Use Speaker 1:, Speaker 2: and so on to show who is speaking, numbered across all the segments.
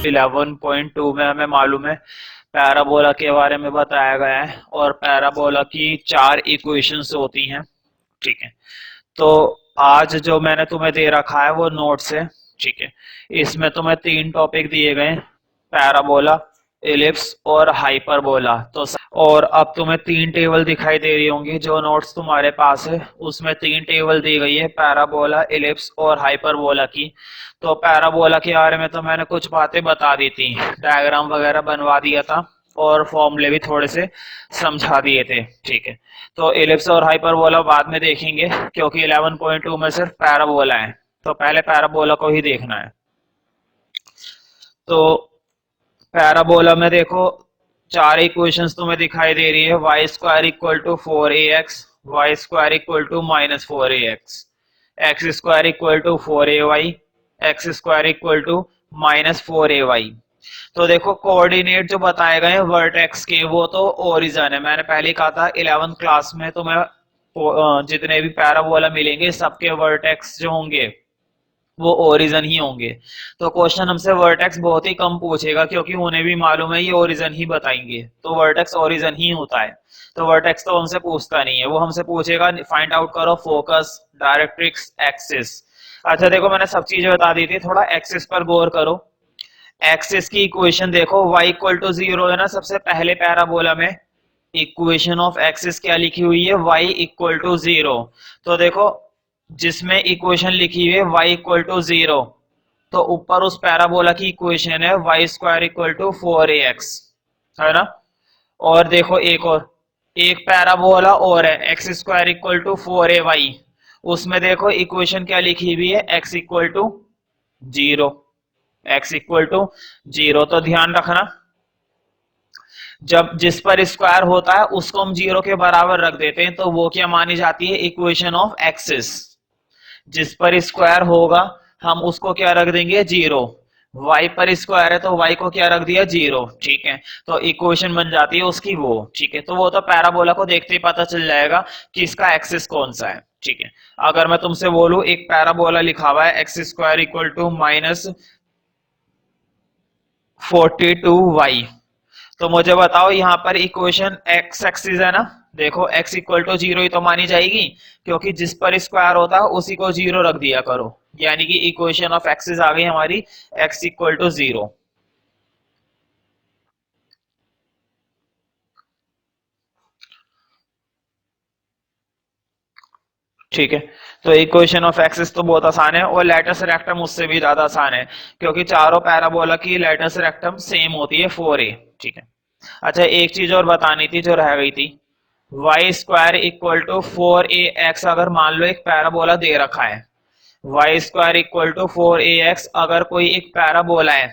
Speaker 1: 11.2 में हमें मालूम है पैराबोला के बारे में बताया गया है और पैराबोला की 4 इक्वेशंस होती हैं। ठीक है, तो आज जो मैंने तुम्हें दे रखा है वो नोट्स है। ठीक है, इसमें तुम्हें 3 टॉपिक दिए गए हैं, पैराबोला, एलिप्स और हाइपरबोला। तो और अब तुम्हें 3 टेबल दिखाई दे रही होंगी जो नोट्स तुम्हारे पास है, उसमें 3 टेबल दी गई है पैराबोला, एलिप्स और हाइपरबोला की। तो पैराबोला के बारे में तो मैंने कुछ बातें बता दी थी, डायग्राम वगैरह बनवा दिया था और फॉर्मूले भी थोड़े से समझा दिए थे। ठीक है, तो एलिप्स और हाइपरबोला बाद में देखेंगे क्योंकि 11.2 में सिर्फ पैराबोला है, तो पहले पैराबोला को ही देखना है। तो पैराबोला में देखो 4 इक्वेशंस तुम्हें दिखाई दे रही है, y square equal to 4ax, y square equal to minus 4ax, x square equal to 4ay, x square equal to minus 4ay। तो देखो कोऑर्डिनेट जो बताए गए हैं वर्टेक्स के वो तो ओरिजन है, मैंने पहले ही कहा था 11th क्लास में तुम्हें जितने भी पैराबोला मिलेंगे सबके वर्टेक्स जो होंगे वो ओरिजन ही होंगे। तो क्वेश्चन हमसे वर्टेक्स बहुत ही कम पूछेगा क्योंकि उन्हें भी मालूम है ये ओरिजन ही बताएंगे, तो वर्टेक्स ओरिजन ही होता है। तो वर्टेक्स तो हमसे पूछता नहीं है, वो हमसे पूछेगा फाइंड आउट करो फोकस, डायरेक्ट्रिक्स, एक्सिस। अच्छा देखो मैंने सब चीजें बता दी थी, थोड़ा एक्सिस पर गौर करो। एक्सिस की इक्वेशन देखो y इक्वल टू 0 है ना, सबसे पहले पैराबोला में इक्वेशन ऑफ एक्सिस क्या लिखी हुई है, y इक्वल टू 0। तो देखो जिसमें इक्वेशन लिखी हुई है y इक्वल टू 0, तो ऊपर उस पैराबोला की इक्वेशन है y square equal to 4ax, है ना। और देखो एक पैराबोला और है x square equal to 4ay, उसमें देखो इक्वेशन क्या लिखी हुई है x equal to 0, x equal to 0। तो ध्यान रखना जब जिस पर स्क्वायर होता है उसको हम 0 के बराबर रख देते हैं तो वो क्या मानी जाती है, इक्वेशन ऑफ एक्सिस। जिस पर स्क्वायर होगा हम उसको क्या रख देंगे, 0। y पर स्क्वायर है तो y को क्या रख दिया, 0। ठीक है, तो इक्वेशन बन जाती है उसकी वो। ठीक है, तो वो तो पैराबोला को देखते ही पता चल जाएगा कि इसका एक्सिस कौन सा है। ठीक है, अगर मैं तुमसे बोलूं एक पैराबोला लिखा हुआ है x square equal to minus 42y, तो मुझे बताओ यहाँ पर इक्वेशन एक्स एक्सिस है ना, देखो x इक्वल टू 0 ही तो मानी जाएगी क्योंकि जिस पर स्क्वायर होता है उसी को 0 रख दिया करो, यानी कि इक्वेशन ऑफ एक्सिस आ गई हमारी x इक्वल टू 0। ठीक है, तो इक्वेशन ऑफ एक्सिस तो बहुत आसान है और लेटस रेक्टम उससे भी ज्यादा आसान है क्योंकि चारों पैराबोला की लेटस रेक्टम सेम होती है 4a। ठीक है, अच्छा एक चीज और बतानी थी जो रह गई थी, Y square equal to 4ax अगर मान लो एक पैराबोला दे रखा है, y square equal to 4ax अगर कोई एक पैराबोला है,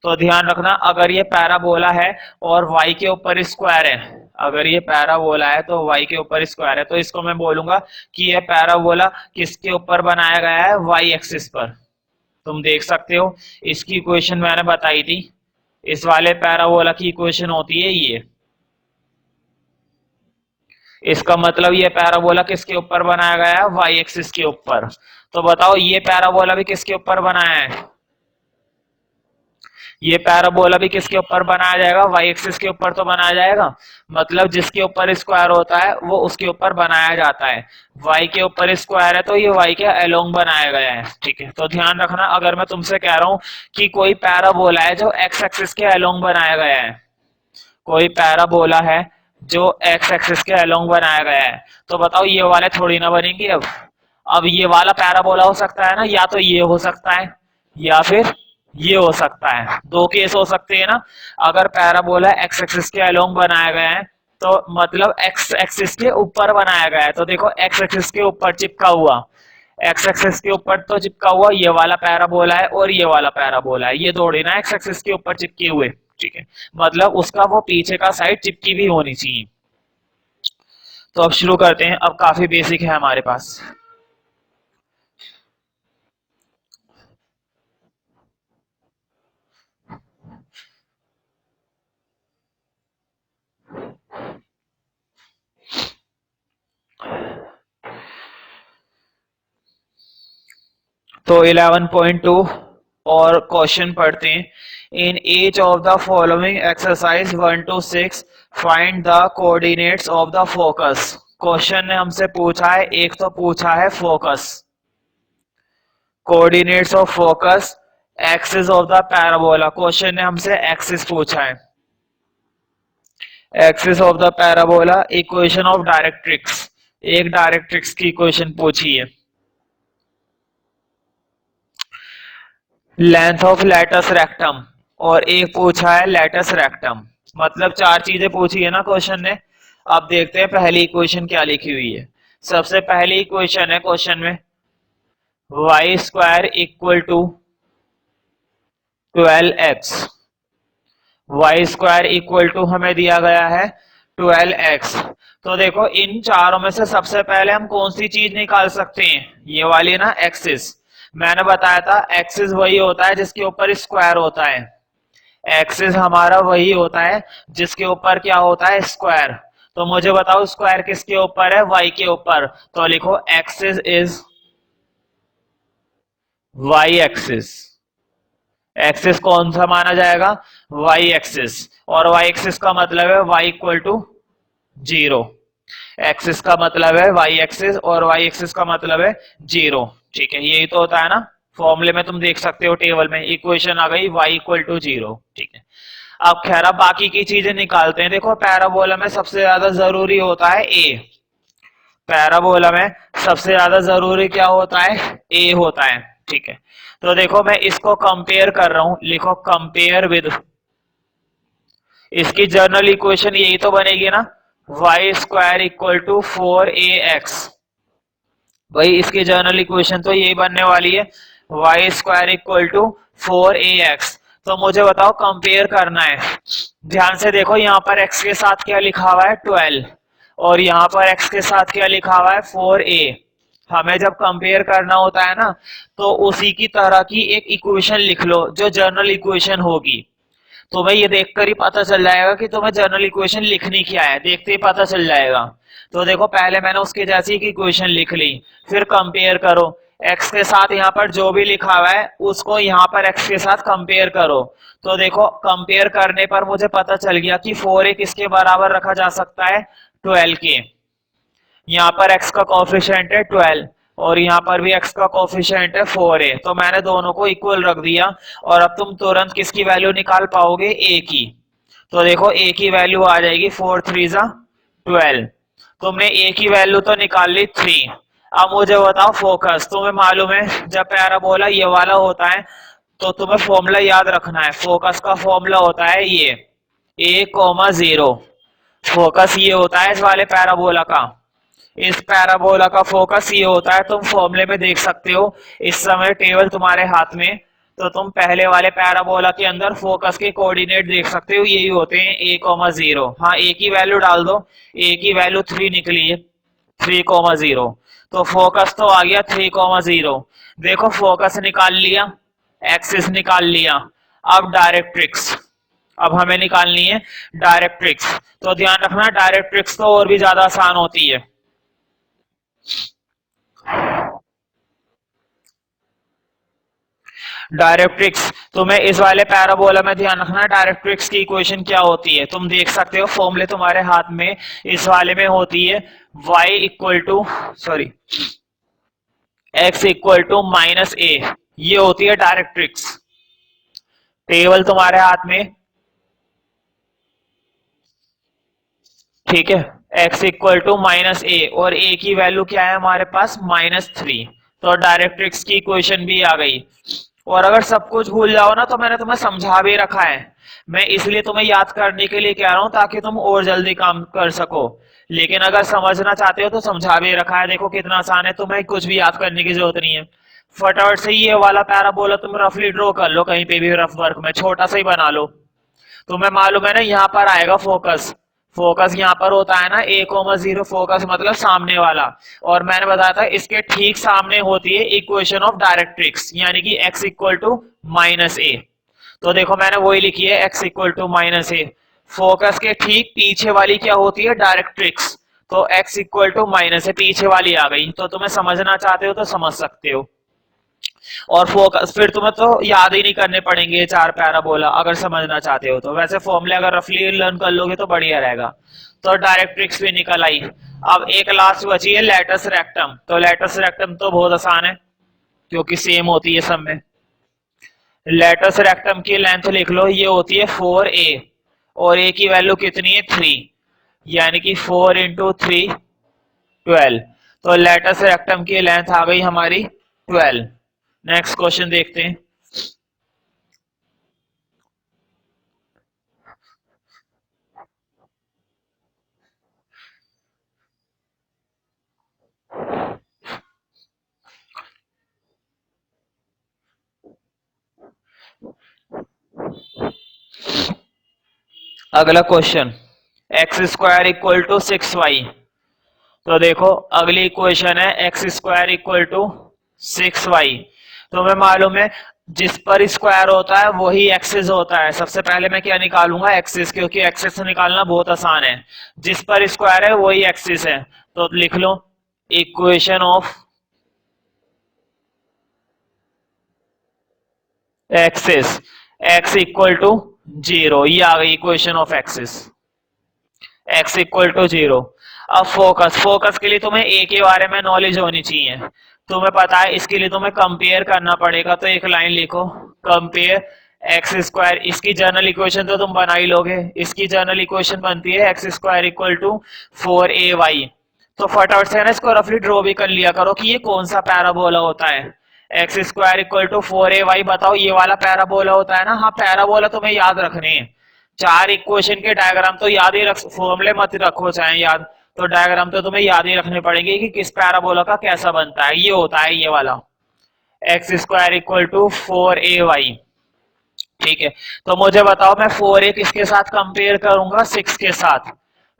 Speaker 1: तो ध्यान रखना अगर ये पैराबोला है और y के ऊपर स्क्वायर है, अगर ये पैराबोला है तो y के ऊपर स्क्वायर है, तो इसको मैं बोलूंगा कि ये पैराबोला किसके ऊपर बनाया गया है, y एक्सिस पर। तुम देख सकते हो इसकी इक्वेशन मैंने बताई थी, इस वाले पैराबोला की इक्वेशन होती है ये। इसका मतलब ये पैराबोला किसके ऊपर बनाया गया है, वाई एक्सिस के ऊपर। तो बताओ ये पैराबोला भी किसके ऊपर बनाया है, ये पैराबोला भी किसके ऊपर बनाया जाएगा, वाई एक्सिस के ऊपर तो बनाया जाएगा। मतलब जिसके ऊपर स्क्वायर होता है वो उसके ऊपर बनाया जाता है, वाई के ऊपर स्क्वायर है तो ये वाई के अलोंग बनाया गया है। ठीक है, तो ध्यान रखना अगर मैं तुमसे कह रहा हूं कि कोई पैराबोला है जो एक्स एक्सिस के अलोंग बनाया गया है, कोई पैराबोला है जो एक्स एक्सिस के अलोंग बनाया गया है, तो बताओ ये वाले थोड़ी ना बनेंगे। अब ये वाला पैराबोला हो सकता है ना, या तो ये हो सकता है या फिर ये हो सकता है, दो केस हो सकते हैं ना। अगर पैराबोला एक्स एक्सिस के अलोंग बनाया गया है तो मतलब एक्स एक्सिस के ऊपर बनाया गया है, तो देखो एक्स एक्सिस के ऊपर चिपका हुआ, एक्स एक्सिस के ऊपर तो चिपका हुआ ये वाला पैराबोला है और ये वाला पैराबोला है, ये थोड़ी ना एक्स एक्सिस के ऊपर चिपके हुए। ठीक है, मतलब उसका वो पीछे का साइड चिपकी भी होनी चाहिए। तो अब शुरू करते हैं, अब काफी बेसिक है हमारे पास। तो 11.2 और क्वेश्चन पढ़ते हैं। In each of the following exercise 1 to 6 find the coordinates of the focus. Question ने हमसे पूछा है, एक तो पूछा है focus, coordinates of focus, axis of the parabola. Question ने हमसे एक्सिस पूछा है, axis of the parabola, equation of directrix, एक डायरेक्ट्रिक्स की इक्वेशन पूछी है, लेंथ ऑफ लेटस रेक्टम, और एक पूछा है लेटस रेक्टम। मतलब 4 चीजें पूछी है ना क्वेश्चन ने। अब देखते हैं पहली इक्वेशन क्या लिखी हुई है। सबसे पहली इक्वेशन है क्वेश्चन में y square equal to 12x, y square equal to हमें दिया गया है 12x। तो देखो इन चारों में से सबसे पहले हम कौन सी चीज निकाल सकते हैं, ये वाली ना एक्सिस। मैंने बताया था एक्सिस वही होता है जिसके ऊपर स्क्वायर होता है, एक्सिस हमारा वही होता है जिसके ऊपर क्या होता है, स्क्वायर। तो मुझे बताओ स्क्वायर किसके ऊपर है, वाई के ऊपर। तो लिखो axis is y axis. Axis कौन सा माना जाएगा, वाई एक्सिस। और वाई एक्सिस का मतलब है वाई इक्वल टू 0। एक्सिस का मतलब है वाई एक्सिस और वाई एक्सिस का मतलब है 0। ठीक है, यही तो होता है ना। फॉर्मूले में तुम देख सकते हो टेबल में इक्वेशन आ गई y इक्वल टू 0। ठीक है, अब खैर अब बाकी की चीजें निकालते हैं। देखो पैराबोला में सबसे ज्यादा जरूरी होता है a, पैराबोला में सबसे ज्यादा जरूरी क्या होता है, a होता है। ठीक है, तो देखो मैं इसको कंपेयर कर रहा हूं, लिखो कंपेयर विद, इसकी जनरल इक्वेशन यही तो बनेगी ना, Y square equal to 4ax। भाई इसकी जनरल इक्वेशन तो यही बनने वाली है, y square equal to 4ax। तो मुझे बताओ कंपेयर करना है। ध्यान से देखो यहाँ पर x के साथ क्या लिखा हुआ है 12, और यहाँ पर x के साथ क्या लिखा हुआ है 4a। हमें जब कंपेयर करना होता है ना, तो उसी की तरह की एक इक्वेशन लिख लो जो जनरल इक्वेशन होगी। तुम्हें ये देखकर ही पता चल जाएगा कि तुम्हें जनरल इक्वेशन लिखनी क्या है, देखते ही पता चल जाएगा। तो देखो पहले मैंने उसके जैसी एक इक्वेशन लिख ली, फिर कंपेयर करो, x के साथ यहाँ पर जो भी लिखा हुआ है उसको यहाँ पर x के साथ कंपेयर करो। तो देखो कंपेयर करने पर मुझे पता चल गया कि 4a किसके बराबर रखा जा सकता है, 12 के। यहाँ पर x का कोफिशिएंट है 12 और यहाँ पर भी x का कोफिशिएंट है 4a, तो मैंने दोनों को इक्वल रख दिया। और अब तुम तुरंत किसकी वैल्यू निकाल पाओगे, a की। तो देखो a की वैल्यू आ जाएगी 4 3 12। तुमने a की वैल्यू तो निकाल ली 3। अब मुझे बताओ फोकस, तुम्हें मालूम है जब पैराबोला ये वाला होता है तो तुम्हें फॉर्मूला याद रखना है। फोकस का फॉर्मूला होता है ये a,0। फोकस ये होता है इस वाले पैराबोला का, इस पैराबोला का फोकस ये होता है। तुम फॉर्मूले में देख सकते हो, इस समय टेबल तुम्हारे हाथ में, तो तुम पहले वाले पैराबोला के अंदर फोकस के कोऑर्डिनेट देख सकते हो, यही होते हैं a,0। हाँ a की वैल्यू डाल दो, a की वैल्यू 3 निकली है, 3,0। तो फोकस तो आ गया 3,0। देखो फोकस निकाल लिया, एक्सिस निकाल लिया। अब डायरेक्ट्रिक्स, अब हमें निकालनी है डायरेक्ट्रिक्स। तो ध्यान रखना डायरेक्ट्रिक्स तो और भी ज्यादा आसान होती है। डायरेक्ट्रिक्स तुम्हें इस वाले पैराबोला में ध्यान रखना, डायरेक्ट्रिक्स की इक्वेशन क्या होती है तुम देख सकते हो, फॉर्मूले तुम्हारे हाथ में। इस वाले में होती है y equal to x equal to -a, ये होती है डायरेक्ट्रिक्स। टेबल तुम्हारे हाथ में, ठीक है, x इक्वल टू -a और a की वैल्यू क्या है हमारे पास -3। तो डायरेक्ट्रिक्स की इक्वेशन भी आ गई। और अगर सब कुछ भूल जाओ ना तो मैंने तुम्हें समझा भी रखा है, मैं इसलिए तुम्हें याद करने के लिए कह रहा हूं ताकि तुम और जल्दी काम कर सको। लेकिन अगर समझना चाहते हो तो समझा भी रखा है, देखो कितना आसान है, तुम्हें कुछ भी याद करने की जरूरत नहीं है। फटाफट से ये वाला पैराबोला तुम रफली ड्रॉ कर लो, कहीं पे भी रफ वर्क में छोटा सा ही बना लो। तुम्हें मालूम है ना यहाँ पर आएगा फोकस, फोकस यहाँ पर होता है ना a,0, फोकस मतलब सामने वाला। और मैंने बताया था इसके ठीक सामने होती है इक्वेशन ऑफ डायरेक्ट्रिक्स, यानी कि x इक्वल टू -a। तो देखो मैंने वही लिखी है x equal to -a। Focus के ठीक पीछे वाली क्या होती है, डायरेक्ट्रिक्स। तो x इक्वल टू -a पीछे वाली आ गई। तो तुम्हें समझना चाहते हो तो समझ सकते हो। और फोकस फिर तुम्हें तो याद ही नहीं करने पड़ेंगे ये चार पैराबोला, अगर समझना चाहते हो तो। वैसे फॉर्मूले अगर रफली लर्न कर लोगे तो बढ़िया रहेगा। तो डायरेक्ट्रिक्स भी निकल आई। अब एक लास्ट बची है लेटस रेक्टम। तो लेटस रेक्टम तो बहुत आसान है क्योंकि सेम होती है सब में। लेटस रेक्टम की लेंथ लिख लो, ये होती है 4a और a की वैल्यू कितनी है 3, यानी कि 4 इंटू 3 12। तो लेटस रेक्टम की लेंथ आ गई हमारी 12। नेक्स्ट क्वेश्चन देखते हैं। अगला क्वेश्चन, x square equal to 6y। तो देखो अगली इक्वेशन है x square equal to 6y। तो हमें मालूम है जिस पर स्क्वायर होता है वही एक्सिस होता है। सबसे पहले मैं क्या निकालूंगा, एक्सिस, क्योंकि एक्सिस निकालना बहुत आसान है। जिस पर स्क्वायर है वही एक्सिस है। तो लिख लो equation of axis x equal to 0। ये आ गई equation of axis, x equal to 0। अब फोकस, फोकस के लिए तुम्हें ए के बारे में नॉलेज होनी चाहिए। तुम्हें पता है इसके लिए तुम्हें कंपेयर करना पड़ेगा। तो एक लाइन लिखो, कंपेयर एक्स स्क्वायर। इसकी जनरल इक्वेशन तो तुम बना ही लोगे। इसकी जनरल इक्वेशन बनती है x square equal to 4ay। तो फटाफट से ना इसको रफली ड्रॉ भी कर लिया करो कि ये कौन सा पैराबोला होता है। X square equal to 4ay, बताओ ये वाला पैराबोला होता है ना। हाँ, पैराबोला तुम्हें याद रखने हैं। चार इक्वेशन के डायग्राम तो याद ही रख, फॉर्मूले मत रखो चाहे याद, तो डायग्राम तो तुम्हें याद ही रखने पड़ेंगे कि किस पैराबोला का कैसा बनता है। ये होता है ये वाला x square equal to 4ay। ठीक है, तो मुझे बताओ मैं 4a किसके साथ कंपेयर करूंगा, 6 के साथ।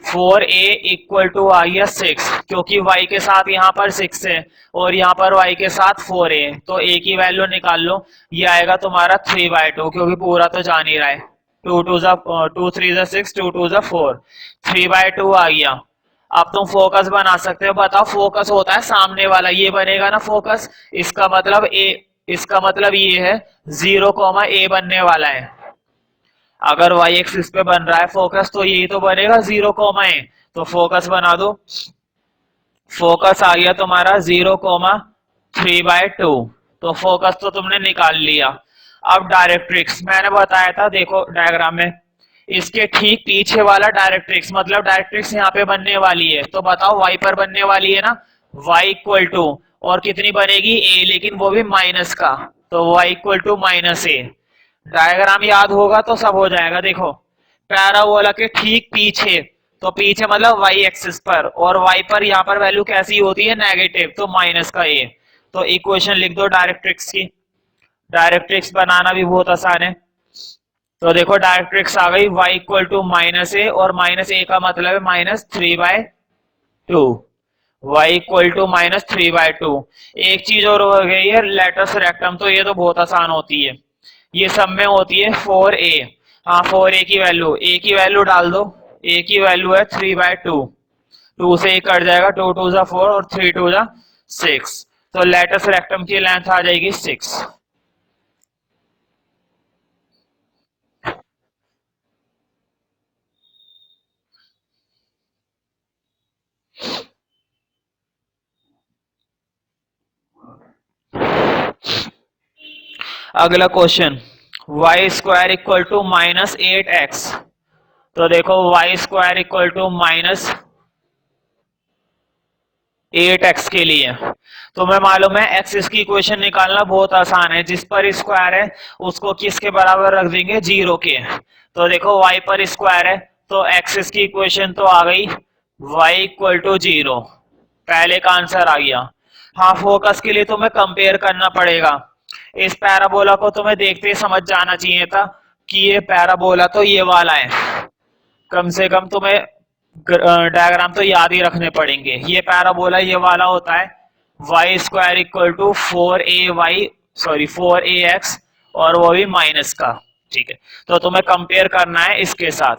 Speaker 1: 4a इक्वल टू आ गया 6, क्योंकि y के साथ यहाँ पर 6 है और यहाँ पर y के साथ 4a। तो a की वैल्यू निकाल लो, ये आएगा तुम्हारा 3/2, क्योंकि पूरा तो जान ही रहा है। 2 3 6, 2 2 4, 3/2 आ गया। अब तुम फोकस बना सकते हो। बताओ फोकस होता है सामने वाला, ये बनेगा ना फोकस। इसका मतलब ए, इसका मतलब ये है 0, a बनने वाला है। अगर y एक्सिस पे बन रहा है फोकस तो यही तो बनेगा 0, a। तो फोकस बना दो, फोकस आ गया तुम्हारा 0, 3/2। तो फोकस तो तुमने निकाल लिया। अब डायरेक्ट्रिक्स मैंने बताया था, देखो डायग्राम में इसके ठीक पीछे वाला डायरेक्ट्रिक्स, मतलब डायरेक्ट्रिक्स यहाँ पे बनने वाली है। तो बताओ y पर बनने वाली है ना, y इक्वल टू, और कितनी बनेगी a, लेकिन वो भी माइनस का। तो y equal to -a। Diagram याद होगा तो सब हो जाएगा। देखो पैराबोला के ठीक पीछे, तो पीछे मतलब y एक्सिस पर, और y पर यहाँ पर वैल्यू कैसी होती है, नेगेटिव, तो माइनस का a। तो इक्वेशन लिख दो डायरेक्ट्रिक्स की। डायरेक्ट्रिक्स बनाना भी बहुत आसान है। तो देखो डायरेक्ट्रिक्स आ गई y इक्वल टू -a, और -a का मतलब है -3/2। y equal to -3/2। एक चीज और हो गई है लेटस रेक्टम, तो ये तो बहुत आसान होती है, ये सब में होती है 4a। हाँ 4a की वैल्यू, a की वैल्यू डाल दो, a की वैल्यू है 3/2। 2 से ही कट जाएगा, 2 2 4 और 3 2 6। तो लेटस रेक्टम की लेंथ आ जाएगी 6। अगला क्वेश्चन, y square equal to -8x। तो देखो Y square equal to -8x के लिए तुम्हें मालूम है एक्सिस की इक्वेशन निकालना बहुत आसान है। जिस पर स्क्वायर है उसको किसके बराबर रख देंगे, 0 के। तो देखो y पर स्क्वायर है तो एक्सिस की इक्वेशन तो आ गई y इक्वल टू 0। पहले का आंसर आ गया। हाँ फोकस के लिए तुम्हें कंपेयर करना पड़ेगा। इस पैराबोला को तुम्हें देखते ही समझ जाना चाहिए था कि ये पैराबोला तो ये वाला है। कम से कम तुम्हें डायग्राम तो याद ही रखने पड़ेंगे। ये पैराबोला ये वाला होता है, y square equal to 4ax, और वो भी माइनस का। ठीक है, तो तुम्हें कंपेयर करना है इसके साथ।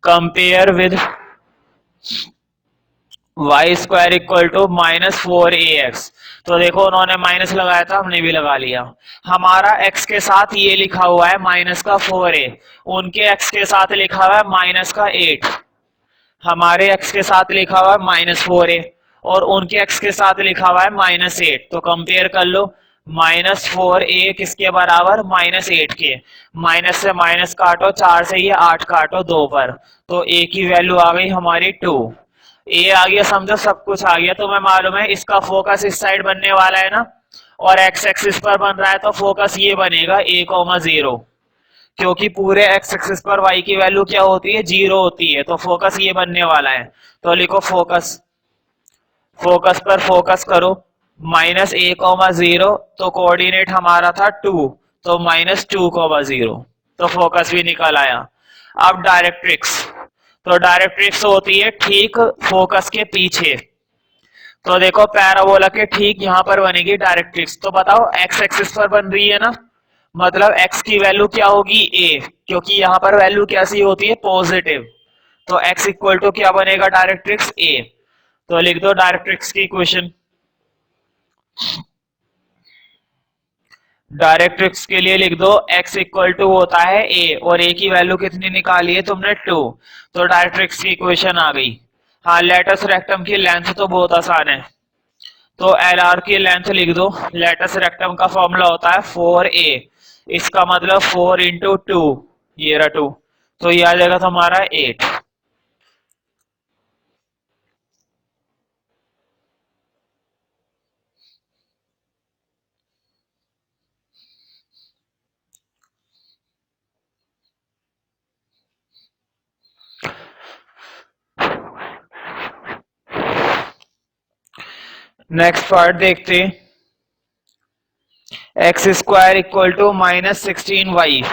Speaker 1: Compare with y square equal to -4ax। तो देखो उन्होंने माइनस लगाया था, हमने भी लगा लिया। हमारा x के साथ ये लिखा हुआ है -4a, उनके x के साथ लिखा हुआ है -8। हमारे x के साथ लिखा हुआ है -4a और उनके x के साथ लिखा हुआ है -8। तो कंपेयर कर लो, -4a किसके बराबर, -8 के। माइनस से माइनस काटो, 4 से ये 8 काटो 2 पर, तो a की वैल्यू आ गई हमारी 2। ए आ गया, समझो सब कुछ आ गया। तो मैं मालूम है इसका फोकस इस साइड बनने वाला है ना, और एक्स एक्सिस पर बन रहा है, तो फोकस ये बनेगा a,0, क्योंकि पूरे एक्स एक्सिस पर वाई की वैल्यू क्या होती है, 0 होती है। तो फोकस ये बनने वाला है। तो लिखो फोकस, फोकस पर फोकस करो, -a,0, तो कोऑर्डिनेट हमारा था 2, तो -2,0, तो फोकस भी निकल आया। अब डायरेक्ट्रिक्स, तो डायरेक्ट्रिक्स होती है ठीक फोकस के पीछे। तो देखो पैराबोला के ठीक यहाँ पर बनेगी डायरेक्ट्रिक्स। तो बताओ एक्स एक्सिस पर बन रही है ना, मतलब x की वैल्यू क्या होगी, a, क्योंकि यहाँ पर वैल्यू कैसी होती है, पॉजिटिव। तो x इक्वल टू क्या बनेगा, डायरेक्ट्रिक्स a। तो लिख दो डायरेक्ट्रिक्स की इक्वेशन। डायरेक्ट्रिक्स के लिए लिख दो x इक्वल टू होता है a, और a की वैल्यू कितनी निकाली है तुमने, 2। तो डायरेक्ट्रिक्स की इक्वेशन आ गई। हाँ, लेटस रेक्टम की लेंथ तो बहुत आसान है। तो एल आर की लेंथ लिख दो। लेटस रेक्टम का फॉर्मूला होता है 4a, इसका मतलब 4 इंटू 2, ये रहा 2, तो ये आ जाएगा तुम्हारा 8। नेक्स्ट पार्ट देखते हैं। X square equal to -16y,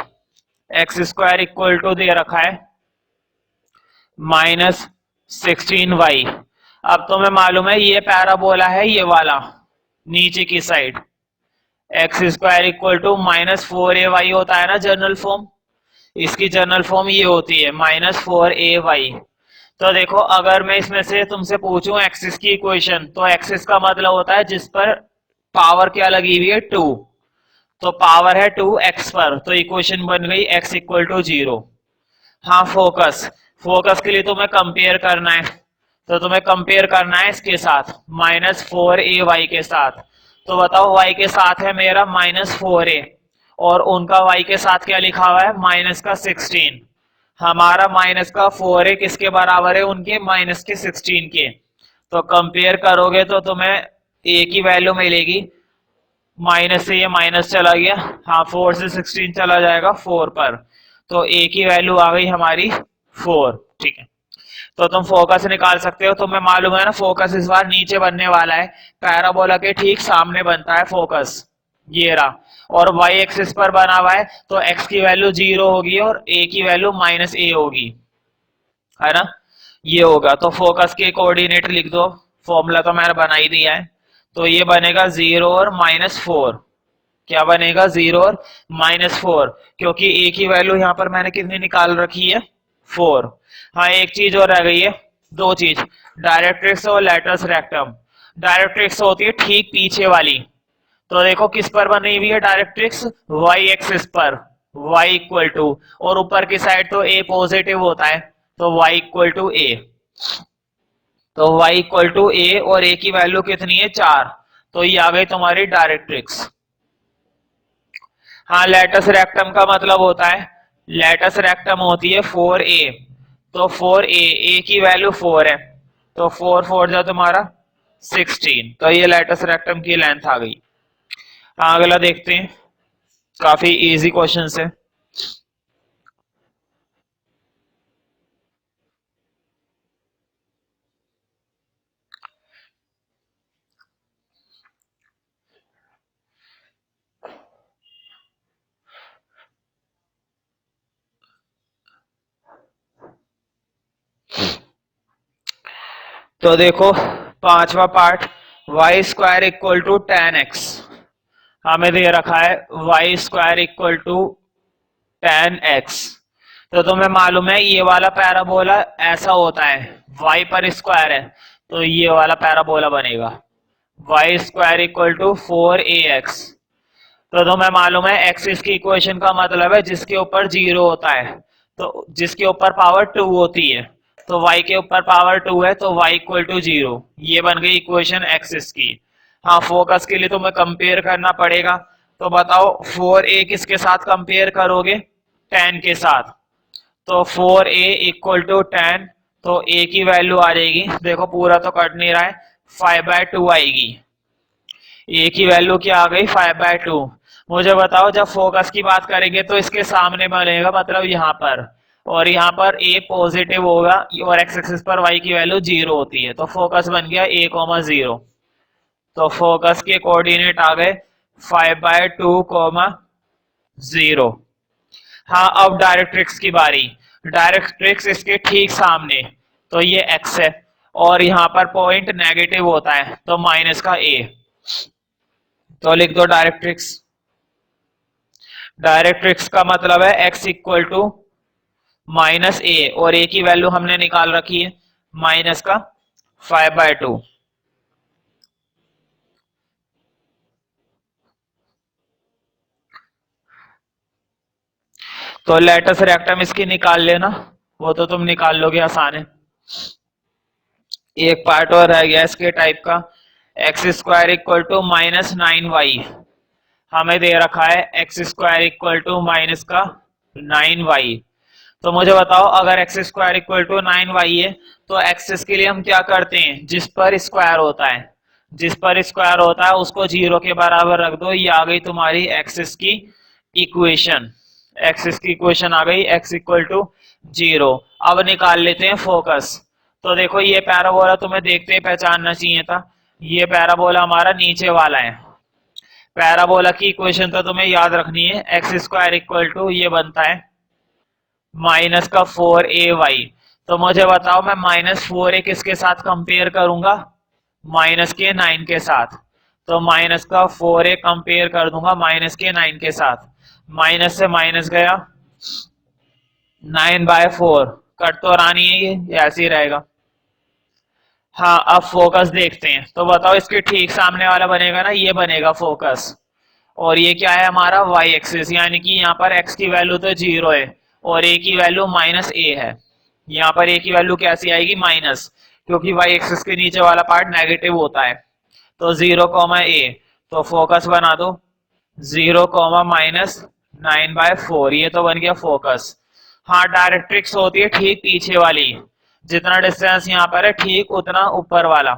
Speaker 1: x square equal to दे रखा है -16y। अब तुम्हें मालूम है ये पैराबोला है, ये वाला नीचे की side, x square equal to -4ay होता है ना जनरल फॉर्म, इसकी जनरल फॉर्म ये होती है -4ay। तो देखो अगर मैं इसमें से तुमसे पूछूं एक्सिस की इक्वेशन, तो एक्सिस का मतलब होता है जिस पर पावर क्या लगी हुई है, 2। तो पावर है 2 एक्स पर, तो इक्वेशन बन गई x इक्वल टू 0। हाँ, फोकस, फोकस के लिए तुम्हें कंपेयर करना है, तो तुम्हें कंपेयर करना है इसके साथ, -4ay के साथ। तो बताओ y के साथ है मेरा -4a, और उनका y के साथ क्या लिखा हुआ है, -16। हमारा -4a किसके बराबर है, उनके -16 के। तो कंपेयर करोगे तो तुम्हें a की वैल्यू मिलेगी, माइनस से ये माइनस चला गया, हाँ 4 से 16 चला जाएगा 4 पर, तो a की वैल्यू आ गई हमारी 4। ठीक है, तो तुम फोकस निकाल सकते हो। तुम्हें मालूम है ना फोकस इस बार नीचे बनने वाला है, पैराबोला के ठीक सामने बनता है फोकस, ये रहा। और y एक्सिस पर बना हुआ है, तो x की वैल्यू 0 होगी और a की वैल्यू -a होगी, है ना, ये होगा। तो फोकस के कोऑर्डिनेट लिख दो, फॉर्मूला तो मैंने बना ही दिया है। तो ये बनेगा 0 और -4। क्या बनेगा, 0 और -4, क्योंकि a की वैल्यू यहाँ पर मैंने कितनी निकाल रखी है, 4। हाँ, एक चीज और रह गई है, दो चीज, डायरेक्ट्रिक्स और लेटस रेक्टम। डायरेक्ट्रिक्स होती है ठीक पीछे वाली। तो देखो किस पर बनी हुई है डायरेक्ट्रिक्स, y एक्सिस पर, y इक्वल टू, और ऊपर की साइड तो a पॉजिटिव होता है, तो y इक्वल टू a। तो y इक्वल टू a, और a की वैल्यू कितनी है, 4। तो ये आ गई तुम्हारी डायरेक्ट्रिक्स। हाँ, लेटस रेक्टम का मतलब होता है, लेटस रेक्टम होती है 4a, तो 4a, a की वैल्यू 4 है, तो 4 4 जा तुम्हारा 16। तो ये लेटस रेक्टम की लेंथ आ गई। हाँ, अगला देखते हैं, काफी इजी क्वेश्चन है। तो देखो पांचवा part, y square equal to 10x, हमें दे रखा है y square equal to 10x। तो तुम्हें मालूम है ये वाला पैराबोला ऐसा होता है, y पर स्क्वायर है, तो ये वाला पैराबोला बनेगा Y square equal to 4ax। तो तुम्हें मालूम है एक्सिस की इक्वेशन का मतलब है जिसके ऊपर जीरो होता है, तो जिसके ऊपर पावर टू होती है, तो y के ऊपर पावर टू है तो y इक्वल टू जीरो। ये बन गई इक्वेशन एक्सिस की। हाँ, फोकस के लिए तुम्हें कंपेयर करना पड़ेगा। तो बताओ 4a किसके साथ कंपेयर करोगे? 10 के साथ। तो 4a इक्वल टू 10, तो a की वैल्यू आ जाएगी, देखो पूरा तो कट नहीं रहा है, 5/2 आएगी। ए की वैल्यू क्या आ गई? 5/2। मुझे बताओ जब फोकस की बात करेंगे तो इसके सामने बनेगा, मतलब यहाँ पर, और यहाँ पर ए पॉजिटिव होगा और एक्स एक्सिस पर वाई की वैल्यू जीरो होती है, तो फोकस बन गया a,0। तो फोकस के कोऑर्डिनेट आ गए 5/2, 0। हाँ, अब डायरेक्ट्रिक्स की बारी। डायरेक्ट्रिक्स इसके ठीक सामने, तो ये एक्स है और यहाँ पर पॉइंट नेगेटिव होता है तो माइनस का ए। तो लिख दो डायरेक्ट्रिक्स। डायरेक्ट्रिक्स का मतलब है x इक्वल टू माइनस ए, और ए की वैल्यू हमने निकाल रखी है माइनस का 5/2। तो लेटस रेक्टम इसकी निकाल लेना, वो तो तुम निकाल लोगे, आसान है। एक पार्ट और रह गया इसके टाइप का, x square equal to -9y। हमें दे रखा है x square equal to minus का 9y। तो मुझे बताओ अगर x square equal to 9y है तो एक्सिस के लिए हम क्या करते हैं? जिस पर स्क्वायर होता है, जिस पर स्क्वायर होता है उसको जीरो के बराबर रख दो। ये आ गई तुम्हारी एक्सिस की इक्वेशन। एक्सिस की इक्वेशन आ गई x इक्वल टू 0। अब निकाल लेते हैं फोकस। तो देखो ये पैराबोला तुम्हें देखते ही पहचानना चाहिए था, ये पैराबोला हमारा नीचे वाला है। पैराबोला की इक्वेशन तो तुम्हें याद रखनी है, एक्स स्क्वायर इक्वल टू ये बनता है माइनस का 4ay। तो मुझे बताओ मैं -4a किसके साथ कंपेयर करूंगा? माइनस के 9 के साथ। तो माइनस का 4a कंपेयर कर दूंगा माइनस के 9 के साथ। माइनस से माइनस गया, 9/4 कट तो रानी है, ये ऐसे ही रहेगा। हाँ, अब फोकस देखते हैं। तो बताओ इसके ठीक सामने वाला बनेगा ना, ये बनेगा फोकस। और ये क्या है हमारा? वाई एक्सिस, यानी कि यहाँ पर एक्स की वैल्यू तो जीरो है और ए की वैल्यू -a है। यहाँ पर ए की वैल्यू कैसी आएगी? माइनस, क्योंकि वाई एक्सिस के नीचे वाला पार्ट नेगेटिव होता है। तो 0, तो फोकस बना दो 0, -9/4। ये तो बन गया फोकस। हाँ, डायरेक्ट्रिक्स होती है ठीक पीछे वाली, जितना डिस्टेंस यहाँ पर है ठीक उतना ऊपर वाला।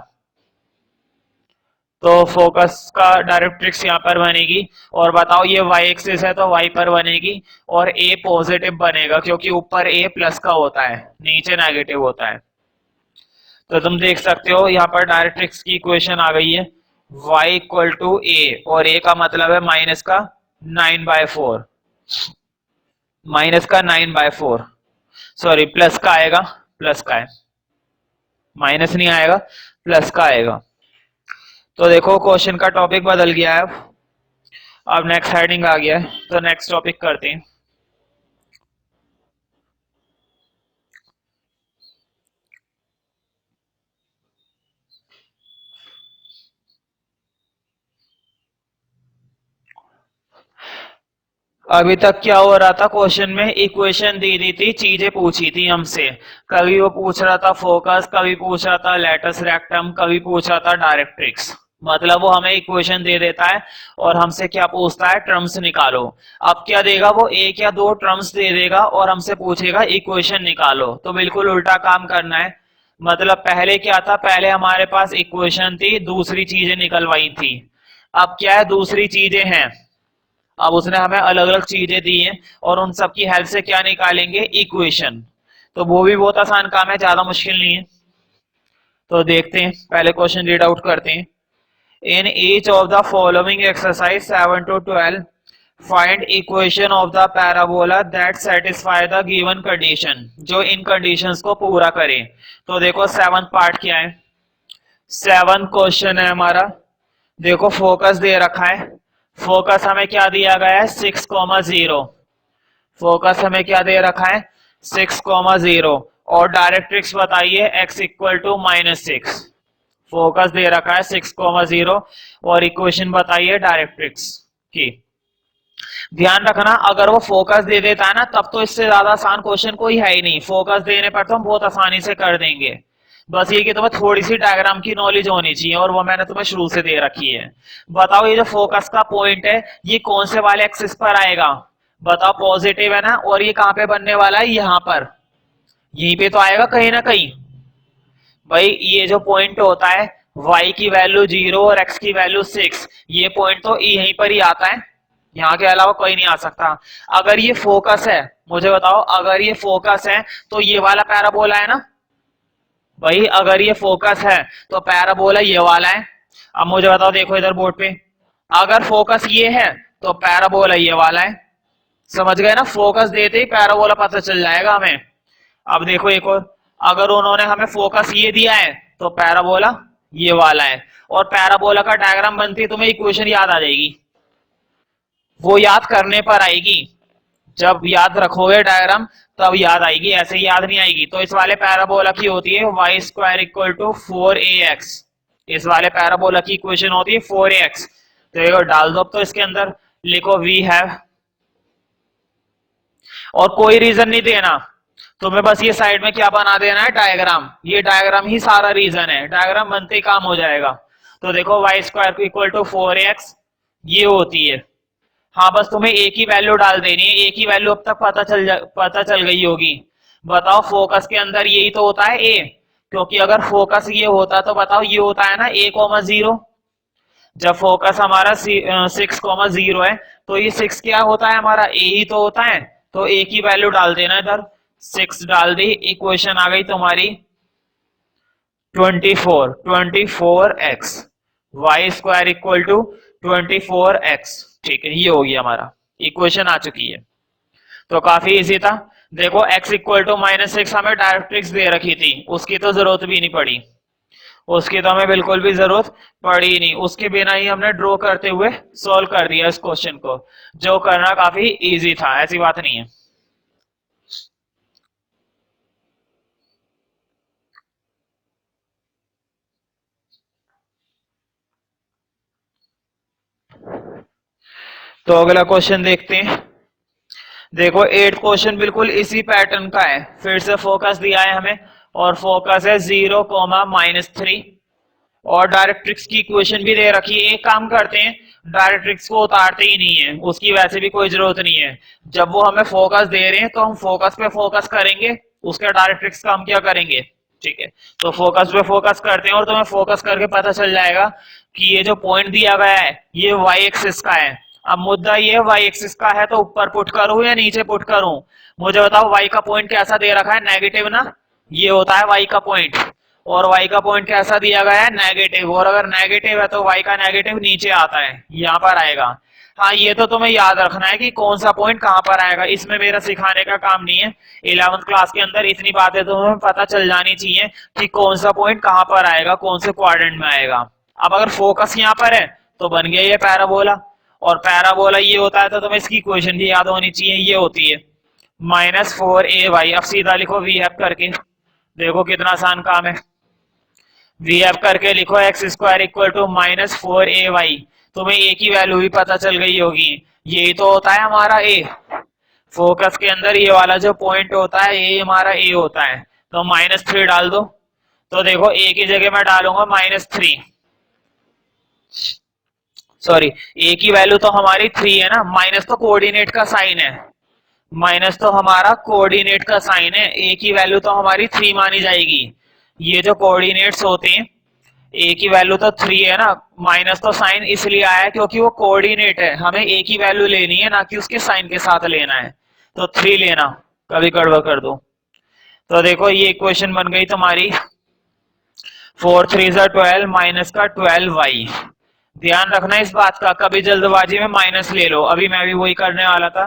Speaker 1: तो फोकस का डायरेक्ट्रिक्स यहाँ पर बनेगी। और बताओ ये y एक्सिस है तो y पर बनेगी, और a पॉजिटिव बनेगा क्योंकि ऊपर a प्लस का होता है, नीचे नेगेटिव होता है। तो तुम देख सकते हो यहाँ पर डायरेक्ट्रिक्स की इक्वेशन आ गई है y इक्वल टू a, और a का मतलब है माइनस का 9/4। माइनस का 9/4, सॉरी प्लस का आएगा, प्लस का है, माइनस नहीं आएगा, प्लस का आएगा। तो देखो क्वेश्चन का टॉपिक बदल गया है, अब नेक्स्ट हेडिंग आ गया है, तो नेक्स्ट टॉपिक करते हैं। अभी तक क्या हो रहा था? क्वेश्चन में इक्वेशन दे दी थी, चीजें पूछी थी हमसे। कभी वो पूछ रहा था फोकस, कभी पूछ रहा था लेटस रेक्टम, कभी पूछ रहा था डायरेक्ट्रिक्स। मतलब वो हमें इक्वेशन दे देता है और हमसे क्या पूछता है? टर्म्स निकालो। अब क्या देगा वो? एक या दो टर्म्स दे देगा और हमसे पूछेगा इक्वेशन निकालो। तो बिल्कुल उल्टा काम करना है। मतलब पहले क्या था? पहले हमारे पास इक्वेशन थी, दूसरी चीजें निकलवाई थी। अब क्या है? दूसरी चीजें हैं, अब उसने हमें अलग अलग चीजें दी हैं और उन सब की हेल्प से क्या निकालेंगे? इक्वेशन। तो वो भी बहुत आसान काम है, ज्यादा मुश्किल नहीं है। तो देखते हैं, पहले क्वेश्चन रीड आउट करते हैं। In each of the following exercise 7 to 12 find equation of the parabola that satisfy the given condition. जो इन कंडीशंस को पूरा करे। तो देखो 7th पार्ट क्या है? 7th क्वेश्चन है हमारा। देखो फोकस दे रखा है, फोकस हमें क्या दिया गया है? 6,0। फोकस हमें क्या दे रखा है? 6,0। और डायरेक्ट्रिक्स बताइए x इक्वल टू -6। फोकस दे रखा है 6,0 और इक्वेशन बताइए डायरेक्ट्रिक्स की। ध्यान रखना अगर वो फोकस दे देता है ना तब तो इससे ज्यादा आसान क्वेश्चन कोई है ही नहीं, फोकस देने पर तो हम बहुत आसानी से कर देंगे। बस ये कि तुम्हें थोड़ी सी डायग्राम की नॉलेज होनी चाहिए और वो मैंने तुम्हें शुरू से दे रखी है। बताओ ये जो फोकस का पॉइंट है ये कौन से वाले एक्सिस पर आएगा? बताओ, पॉजिटिव है ना, और ये कहां पे बनने वाला है? यहाँ पर, यहीं पे तो आएगा कहीं ना कहीं। भाई ये जो पॉइंट होता है y की वैल्यू 0 और x की वैल्यू 6, ये पॉइंट तो यहीं पर ही आता है, यहाँ के अलावा कोई नहीं आ सकता। अगर ये फोकस है, मुझे बताओ अगर ये फोकस है तो ये वाला पैराबोला है ना भाई, अगर ये फोकस है तो पैराबोला ये वाला है। अब मुझे बताओ, देखो इधर बोर्ड पे, अगर फोकस ये है तो पैराबोला ये वाला है। समझ गए ना, फोकस देते ही पैराबोला पता चल जाएगा हमें। अब देखो एक और, अगर उन्होंने हमें फोकस ये दिया है तो पैराबोला ये वाला है, और पैराबोला का डायग्राम बनती है तुम्हें इक्वेशन याद आ जाएगी, वो याद करने पर आएगी। जब याद रखोगे डायग्राम तब याद आएगी, ऐसे ही याद नहीं आएगी। तो इस वाले पैराबोला की होती है y square equal to 4ax, इस वाले पैराबोला की इक्वेशन होती है 4ax। तो ये डाल दो अब तो इसके अंदर, लिखो वी हैव, और कोई रीजन नहीं देना तुम्हें, बस ये साइड में क्या बना देना है, डायग्राम। ये डायग्राम ही सारा रीजन है, डायग्राम बनते ही काम हो जाएगा। तो देखो Y square equal to 4ax ये होती है। हाँ बस तुम्हें एक ही वैल्यू डाल देनी है, एक ही वैल्यू अब तक पता चल गई होगी। बताओ फोकस के अंदर यही तो होता है ए, क्योंकि अगर फोकस ये होता तो बताओ ये होता है ना a,0। जब फोकस हमारा 6,0 है तो ये 6 क्या होता है हमारा, ए ही तो होता है। तो ए की वैल्यू डाल देना इधर, 6 डाल दी, इक्वेशन आ गई तुम्हारी 24x, Y square equal to 24x। ठीक है, ये होगी हमारा इक्वेशन आ चुकी है। तो काफी इजी था। देखो x इक्वल टू -6 हमें डायरेक्ट्रिक्स दे रखी थी, उसकी तो जरूरत भी नहीं पड़ी, उसकी तो हमें बिल्कुल भी जरूरत पड़ी नहीं, उसके बिना ही हमने ड्रॉ करते हुए सॉल्व कर दिया इस क्वेश्चन को, जो करना काफी इजी था, ऐसी बात नहीं है। तो अगला क्वेश्चन देखते हैं। देखो 8 क्वेश्चन बिल्कुल इसी पैटर्न का है, फिर से फोकस दिया है हमें, और फोकस है 0,-3, और डायरेक्ट्रिक्स की इक्वेशन भी दे रखी है। एक काम करते हैं, डायरेक्ट्रिक्स को उतारते ही नहीं है, उसकी वैसे भी कोई जरूरत नहीं है। जब वो हमें फोकस दे रहे हैं तो हम फोकस पे फोकस करेंगे, उसके डायरेक्ट्रिक्स का हम क्या करेंगे। ठीक है, तो फोकस पे फोकस करते हैं और तुम्हें फोकस करके पता चल जाएगा कि ये जो पॉइंट दिया गया है ये वाई एक्सिस का है। अब मुद्दा ये वाई एक्सिस का है तो ऊपर पुट करूं या नीचे पुट करूं? मुझे बताओ वाई का पॉइंट कैसा दे रखा है, नेगेटिव ना, ये होता है वाई का पॉइंट। और y का पॉइंट कैसा दिया गया है, नेगेटिव, और अगर नेगेटिव है तो y का नेगेटिव नीचे आता है, यहाँ पर आएगा। हाँ ये तो तुम्हें याद रखना है कि कौन सा पॉइंट कहाँ पर आएगा, इसमें मेरा सिखाने का काम नहीं है। 11th क्लास के अंदर इतनी बातें तो तुम्हें पता चल जानी चाहिए कि कौन सा पॉइंट कहाँ पर आएगा, कौन से क्वाड्रेंट में आएगा। अब अगर फोकस यहाँ पर है तो बन गया ये पैराबोला, और पैराबोला ये होता है तो तुम्हें इसकी इक्वेशन भी याद होनी चाहिए, ये होती है -4ay। अब सीधा लिखो वी हैव करके, देखो कितना आसान काम है। वी एफ करके लिखो x square equal to -4ay, तुम्हें ए की वैल्यू भी पता चल गई होगी, यही तो होता है हमारा ए। फोकस के अंदर ये वाला जो पॉइंट होता है ये हमारा ए होता है, तो -3 डाल दो। तो देखो ए की जगह मैं डालूंगा -3, सॉरी, ए की वैल्यू तो हमारी 3 है ना, माइनस तो कोऑर्डिनेट का साइन है, माइनस तो हमारा कोऑर्डिनेट का साइन है, ए की वैल्यू तो हमारी 3 मानी जाएगी। ये जो कोऑर्डिनेट्स होते हैं, ए की वैल्यू तो 3 है ना, माइनस तो साइन इसलिए आया क्योंकि वो कोऑर्डिनेट है, हमें ए की वैल्यू लेनी है ना कि उसके साइन के साथ लेना है, तो 3 लेना, कभी गड़बड़ कर दो। तो देखो ये इक्वेशन बन गई तुम्हारी 4 3 12 माइनस का 12y। ध्यान रखना इस बात का, कभी जल्दबाजी में माइनस ले लो, अभी मैं भी वही करने वाला था।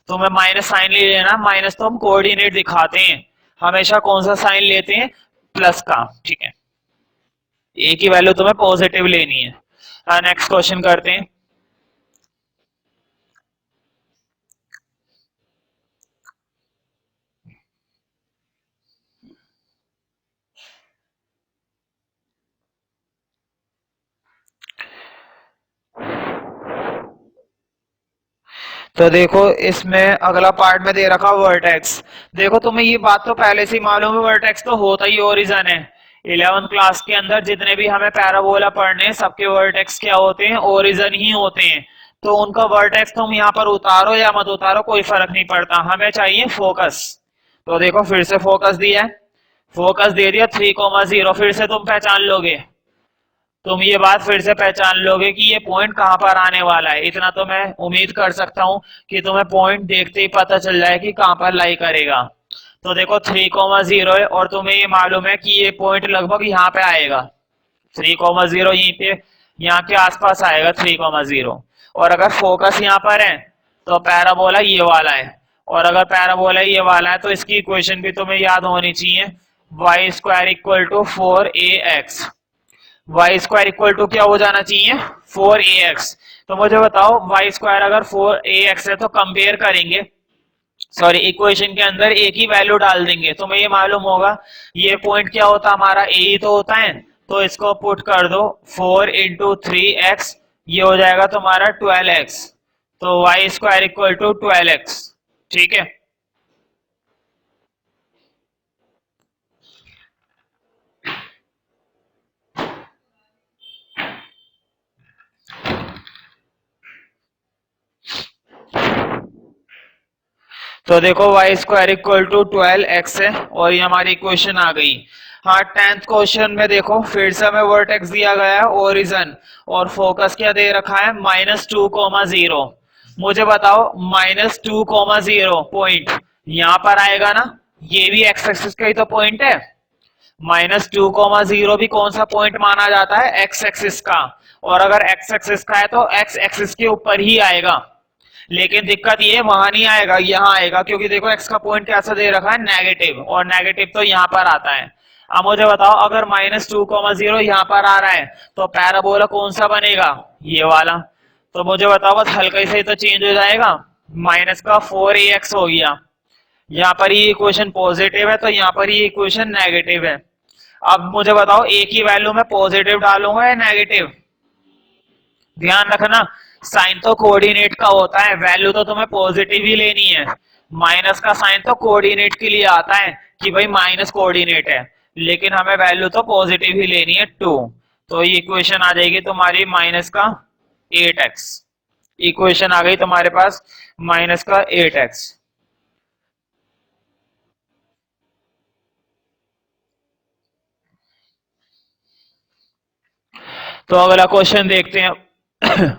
Speaker 1: तो मैं माइनस साइन ले लेना, माइनस तो हम कोऑर्डिनेट दिखाते हैं, हमेशा कौन सा साइन लेते हैं, प्लस का। ठीक है, ए की वैल्यू तुम्हें पॉजिटिव लेनी है। नेक्स्ट क्वेश्चन करते हैं। तो देखो इसमें अगला पार्ट में दे रखा वर्टेक्स। देखो तुम्हें ये बात तो पहले से ही मालूम है, वर्टेक्स तो होता ही ओरिजन है। 11th क्लास के अंदर जितने भी हमें पैराबोला पढ़ने हैं सबके वर्टेक्स क्या होते हैं, ओरिजन ही होते हैं। तो उनका वर्टेक्स तुम यहाँ पर उतारो या मत उतारो कोई फर्क नहीं पड़ता, हमें चाहिए फोकस। तो देखो फिर से फोकस दिया है, फोकस दे दिया 3,0, फिर से तुम पहचान लोगे, तुम ये बात फिर से पहचान लोगे कि ये पॉइंट कहां पर आने वाला है। इतना तो मैं उम्मीद कर सकता हूं कि तुम्हें पॉइंट देखते ही पता चल जाए कि कहां पर लाई करेगा। तो देखो 3,0 है और तुम्हें ये मालूम है कि ये पॉइंट लगभग यहाँ पे आएगा, 3,0 यहीं पे, यहाँ के आसपास आएगा 3,0। और अगर फोकस यहाँ पर है तो पैराबोला ये वाला है, और अगर पैराबोला ये वाला है तो इसकी इक्वेशन भी तुम्हें याद होनी चाहिए, y square equal to 4ax। Y square equal to क्या हो जाना चाहिए, 4ax। तो मुझे बताओ वाई स्क्वायर अगर 4ax है तो कंपेयर करेंगे, सॉरी इक्वेशन के अंदर एक ही वैल्यू डाल देंगे। तुम्हें ये मालूम होगा ये पॉइंट क्या होता है, हमारा ए ही तो होता है। तो इसको पुट कर दो 4 इंटू 3x, ये हो जाएगा तुम्हारा 12x। तो Y square equal to 12x, ठीक है। तो देखो Y square equal to 12x है और ये हमारी इक्वेशन आ गई। हाँ 10th क्वेश्चन में देखो फिर से हमें वर्टेक्स दिया गया है ओरिजन, और फोकस क्या दे रखा है, -2,0। मुझे बताओ -2,0 पॉइंट यहाँ पर आएगा ना, ये भी एक्स एक्सिस का ही तो पॉइंट है। -2,0 भी कौन सा पॉइंट माना जाता है, एक्स एक्सिस का। और अगर एक्स एक्सिस का है तो एक्स एक्सिस के ऊपर ही आएगा, लेकिन दिक्कत ये वहां नहीं आएगा, यहाँ आएगा, क्योंकि देखो एक्स का पॉइंट कैसा दे रखा है, नेगेटिव, और नेगेटिव तो यहाँ पर आता है। अब मुझे बताओ अगर -2,0 यहाँ पर आ रहा है तो पैराबोला कौन सा बनेगा, ये वाला। तो मुझे बताओ बस हल्का से ही तो चेंज हो जाएगा, माइनस का 4ax हो गया। यहाँ पर ये इक्वेशन पॉजिटिव है तो यहाँ पर ये इक्वेशन नेगेटिव है। अब मुझे बताओ एक ही वैल्यू में पॉजिटिव डालूंगा या नेगेटिव, ध्यान रखना साइन तो कोऑर्डिनेट का होता है, वैल्यू तो तुम्हें पॉजिटिव ही लेनी है। माइनस का साइन तो कोऑर्डिनेट के लिए आता है कि भाई माइनस कोऑर्डिनेट है, लेकिन हमें वैल्यू तो पॉजिटिव ही लेनी है 2। तो ये इक्वेशन आ जाएगी तुम्हारी माइनस का 8x, इक्वेशन आ गई तुम्हारे पास माइनस का 8x। तो अगला क्वेश्चन देखते हैं।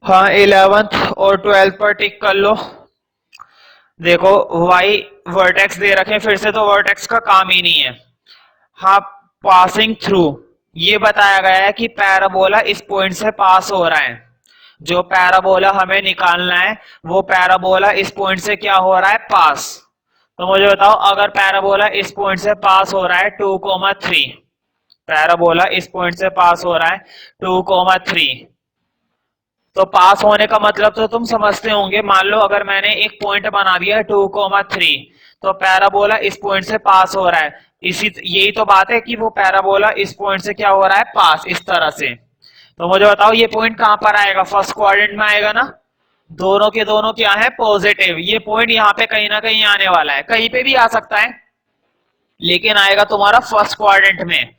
Speaker 1: हाँ 11th और 12th पर टिक कर लो। देखो y वर्टेक्स दे रखे, फिर से तो वर्टेक्स का काम ही नहीं है। हाँ पासिंग थ्रू, ये बताया गया है कि पैराबोला इस पॉइंट से पास हो रहा है। जो पैराबोला हमें निकालना है वो पैराबोला इस पॉइंट से क्या हो रहा है, पास। तो मुझे बताओ अगर पैराबोला इस पॉइंट से पास हो रहा है 2,3, पैराबोला इस पॉइंट से पास हो रहा है 2,3, तो पास होने का मतलब तो तुम समझते होंगे। मान लो अगर मैंने एक पॉइंट बना दिया 2,3, तो पैराबोला इस पॉइंट से पास हो रहा है। इसी यही तो बात है कि वो पैराबोला इस पॉइंट से क्या हो रहा है, पास, इस तरह से। तो मुझे बताओ ये पॉइंट कहां पर आएगा, फर्स्ट क्वाड्रेंट में आएगा ना, दोनों के दोनों क्या है, पॉजिटिव। ये पॉइंट यहाँ पे कहीं ना कहीं आने वाला है, कहीं पे भी आ सकता है, लेकिन आएगा तुम्हारा फर्स्ट क्वाड्रेंट में।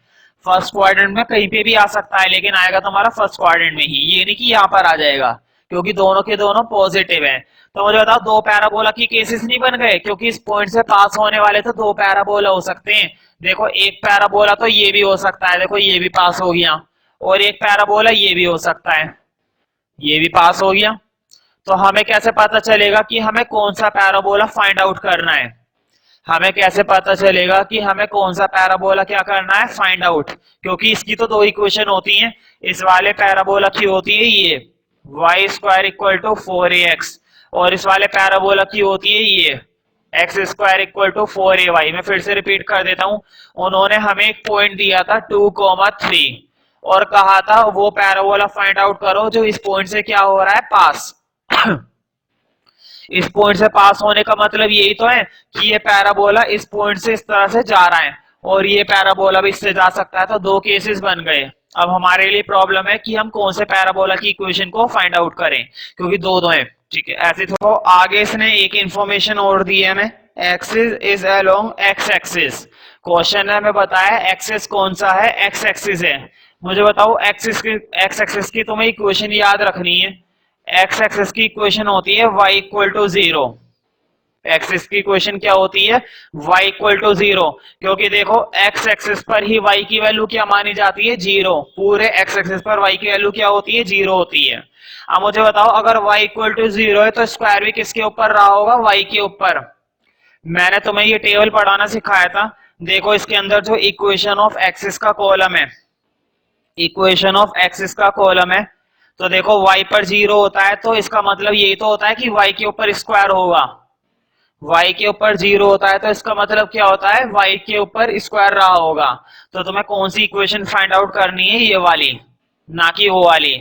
Speaker 1: फर्स्ट क्वाड्रेंट में कहीं पे भी आ सकता है, लेकिन आएगा तुम्हारा फर्स्ट क्वाड्रेंट में ही, ये नहीं कि यहाँ पर आ जाएगा, क्योंकि दोनों के दोनों पॉजिटिव है। तो मुझे बताओ दो पैराबोला की केसेस नहीं बन गए, क्योंकि इस पॉइंट से पास होने वाले तो दो पैराबोला हो सकते हैं। देखो एक पैराबोला तो ये भी हो सकता है, देखो ये भी पास हो गया, और एक पैराबोला ये भी हो सकता है, ये भी पास हो गया। तो हमें कैसे पता चलेगा कि हमें कौन सा पैराबोला फाइंड आउट करना है, हमें कैसे पता चलेगा कि हमें कौन सा पैराबोला क्या करना है, फाइंड आउट। क्योंकि इसकी तो दो इक्वेशन होती हैं, इस वाले पैराबोला की होती है ये Y square equal to 4ax, और इस वाले पैराबोला की होती है ये x square equal to 4ay। मैं फिर से रिपीट कर देता हूं, उन्होंने हमें एक पॉइंट दिया था 2,3 और कहा था वो पैराबोला फाइंड आउट करो जो इस पॉइंट से क्या हो रहा है, पास। इस पॉइंट से पास होने का मतलब यही तो है कि ये पैराबोला इस पॉइंट से इस तरह से जा रहा है, और ये पैराबोला भी इससे जा सकता है, तो दो केसेस बन गए। अब हमारे लिए प्रॉब्लम है कि हम कौन से पैराबोला की इक्वेशन को फाइंड आउट करें, क्योंकि दो है। ठीक है, ऐसे तो आगे इसने एक इंफॉर्मेशन और दी है हमें, axis is along x axis. Question है हमें बताया एक्सिस कौन सा है, एक्स एक्सिस है। मुझे बताओ एक्स एक्सिस की तुम्हें इक्वेशन याद रखनी है। एक्स एक्सिस की इक्वेशन होती है y इक्वल टू 0। एक्सिस की इक्वेशन क्या होती है, y इक्वल टू 0, क्योंकि देखो एक्स एक्सिस पर ही y की वैल्यू क्या मानी जाती है, 0। पूरे एक्स एक्सिस पर y की वैल्यू क्या होती है, 0 होती है। अब मुझे बताओ अगर y इक्वल टू 0 है तो स्क्वायर भी किसके ऊपर रहा होगा, y के ऊपर। मैंने तुम्हें ये टेबल पढ़ाना सिखाया था। देखो इसके अंदर जो इक्वेशन ऑफ एक्सिस का कॉलम है, इक्वेशन ऑफ एक्सिस का कॉलम है, तो देखो y पर 0 होता है तो इसका मतलब यही तो होता है कि y के ऊपर स्क्वायर होगा। y के ऊपर 0 होता है तो इसका मतलब क्या होता है, y के ऊपर स्क्वायर रहा होगा। तो तुम्हें कौन सी इक्वेशन फाइंड आउट करनी है, ये वाली, ना कि वो वाली,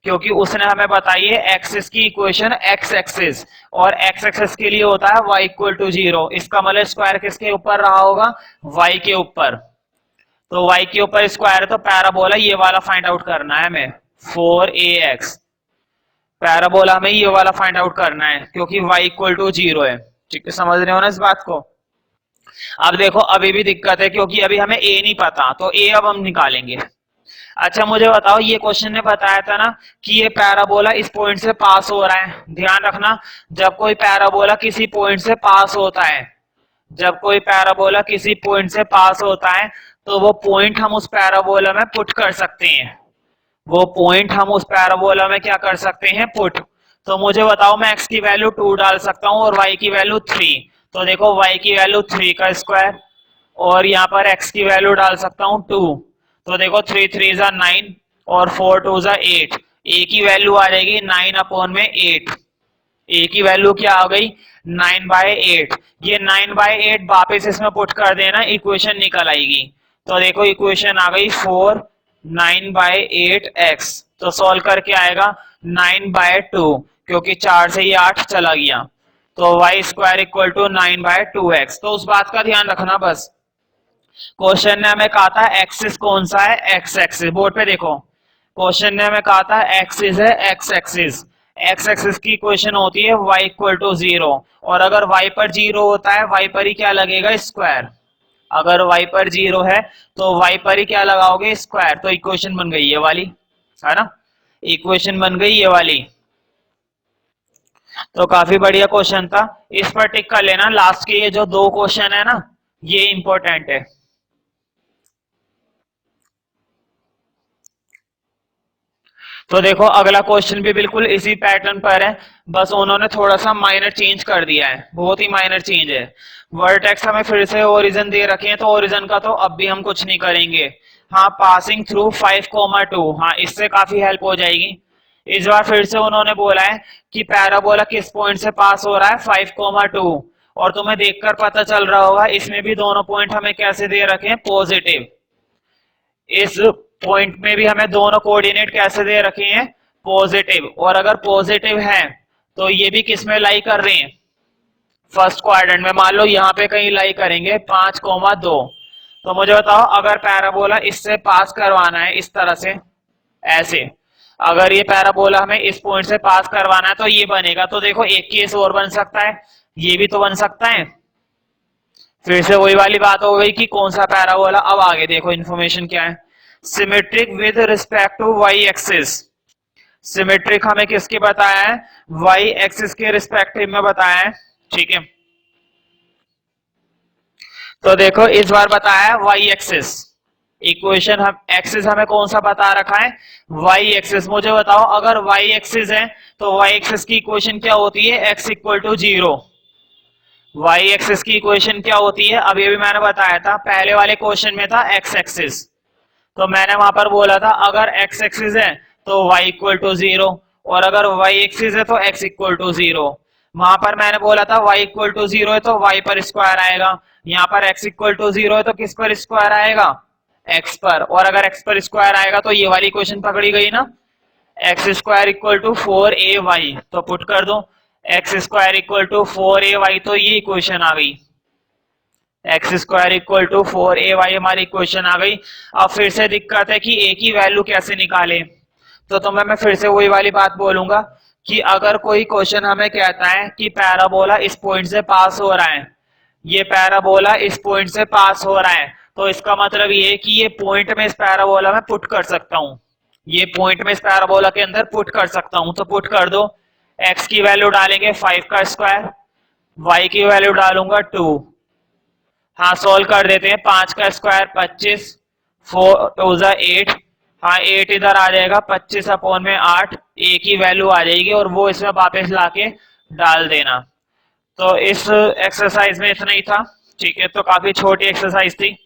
Speaker 1: क्योंकि उसने हमें बताई है एक्सिस की इक्वेशन एक्स एक्सिस, और एक्स एक्सिस के लिए होता है y इक्वल टू 0। इसका मतलब स्क्वायर किसके ऊपर रहा होगा, y के ऊपर। तो y के ऊपर स्क्वायर है तो पैराबोला ये वाला फाइंड आउट करना है हमें, 4ax। पैराबोला में ये वाला फाइंड आउट करना है क्योंकि y इक्वल टू 0 है। ठीक है, समझ रहे हो ना इस बात को। अब देखो अभी भी दिक्कत है क्योंकि अभी हमें a नहीं पता, तो a अब हम निकालेंगे। अच्छा मुझे बताओ, ये क्वेश्चन ने बताया था ना कि ये पैराबोला इस पॉइंट से पास हो रहा है। ध्यान रखना, जब कोई पैराबोला किसी पॉइंट से पास होता है, जब कोई पैराबोला किसी पॉइंट से पास होता है तो वो पॉइंट हम उस पैराबोला में पुट कर सकते हैं। वो पॉइंट हम उस पैराबोला में क्या कर सकते हैं, पुट। तो मुझे बताओ मैं x की वैल्यू 2 डाल सकता हूँ और y की वैल्यू 3। तो देखो y की वैल्यू 3 का स्क्वायर, और यहाँ पर x की वैल्यू डाल सकता हूँ 2। तो देखो 3 3 जा 9 और 4 2 जा 8। a की वैल्यू आ जाएगी 9 अपॉन में 8। a की वैल्यू क्या आ गई, 9/8। ये 9/8 वापस इसमें पुट कर देना, इक्वेशन निकल आएगी। तो देखो इक्वेशन आ गई 4 9/8x। तो सॉल्व करके आएगा 9/2, क्योंकि 4 से ये 8 चला गया। तो y square equal to 9/2x। तो उस बात का ध्यान रखना बस। क्वेश्चन ने हमें कहा था एक्सिस कौन सा है, एक्स एक्सिस। बोर्ड पे देखो, क्वेश्चन ने हमें कहा था एक्सिस है एक्स एक्सिस। एक्स एक्सिस की इक्वेशन होती है y इक्वल टू 0, और अगर y पर 0 होता है y पर ही क्या लगेगा, स्क्वायर। अगर y पर 0 है तो y पर ही क्या लगाओगे, स्क्वायर। तो इक्वेशन बन गई ये वाली, है ना, इक्वेशन बन गई ये वाली। तो काफी बढ़िया क्वेश्चन था, इस पर टिक कर लेना। लास्ट के ये जो दो क्वेश्चन है ना, ये इंपॉर्टेंट है। तो देखो अगला क्वेश्चन भी बिल्कुल इसी पैटर्न पर है, बस उन्होंने थोड़ा सा माइनर चेंज कर दिया है, बहुत ही माइनर चेंज है। वर्टेक्स हमें फिर से ओरिजिन दे रखे हैं, तो ओरिजिन का तो अब भी हम कुछ नहीं करेंगे। हाँ, पासिंग थ्रू 5,2, हाँ इससे काफी हेल्प हो जाएगी। इस बार फिर से उन्होंने बोला है कि पैराबोला किस पॉइंट से पास हो रहा है, 5,2। और तुम्हें देखकर पता चल रहा होगा इसमें भी दोनों पॉइंट हमें कैसे दे रखे हैं, पॉजिटिव। इस पॉइंट में भी हमें दोनों कोऑर्डिनेट कैसे दे रखे हैं, पॉजिटिव। और अगर पॉजिटिव है तो ये भी किस में लाई कर रहे हैं, फर्स्ट क्वाड्रेंट में। मान लो यहाँ पे कहीं लाई करेंगे 5,2। तो मुझे बताओ अगर पैराबोला इससे पास करवाना है इस तरह से, ऐसे, अगर ये पैराबोला हमें इस पॉइंट से पास करवाना है तो ये बनेगा। तो देखो एक केस और बन सकता है, ये भी तो बन सकता है। फिर से वही वाली बात हो गई कि कौन सा पैराबोला। अब आगे देखो इन्फॉर्मेशन क्या है, symmetric with respect to y axis. Symmetric हमें किसके बताया है, वाई एक्सिस के रिस्पेक्टिव में बताया है। ठीक है, तो देखो इस बार बताया है वाई एक्सिस। इक्वेशन हम एक्सिस हमें कौन सा बता रखा है, वाई एक्सिस। मुझे बताओ अगर वाई एक्सिस है तो वाई एक्सिस की इक्वेशन क्या होती है, x equal to 0। Y axis की इक्वेशन क्या होती है, अभी भी मैंने बताया था, पहले वाले क्वेश्चन में था एक्स एक्सिस। तो मैंने वहां पर बोला था अगर एक्स एक्सिस है तो y इक्वल टू 0, और अगर y एक्सिस है तो x इक्वल टू 0। वहां पर मैंने बोला था y इक्वल टू 0 है तो y पर स्क्वायर आएगा, यहाँ पर x इक्वल टू 0 है तो किस पर स्क्वायर आएगा, x पर। और अगर x पर स्क्वायर आएगा तो ये वाली इक्वेशन पकड़ी गई ना, x square equal to 4ay। तो पुट कर दो x square equal to 4ay, तो ये इक्वेशन आ गई। X square equal to 4ay हमारी इक्वेशन आ गई। अब फिर से दिक्कत है कि a की वैल्यू कैसे निकाले, तो तुम्हें मैं फिर से वही वाली बात बोलूंगा कि अगर कोई क्वेश्चन हमें कहता है कि पैराबोला इस पॉइंट से पास हो रहा है, ये पैराबोला इस पॉइंट से पास हो रहा है, तो इसका मतलब ये कि ये पॉइंट में इस पैराबोला में पुट कर सकता हूं, ये पॉइंट में इस पैराबोला के अंदर पुट कर सकता हूं, तो पुट कर दो। x की वैल्यू डालेंगे 5 का स्क्वायर, y की वैल्यू डालूंगा 2। हाँ सोल्व कर देते हैं, 5 का स्क्वायर 25, 4 टू जा 8, हाँ 8 इधर आ जाएगा, 25 अपॉन में 8, a की वैल्यू आ जाएगी और वो इसमें वापस लाके डाल देना। तो इस एक्सरसाइज में इतना ही था, ठीक है, तो काफी छोटी एक्सरसाइज थी।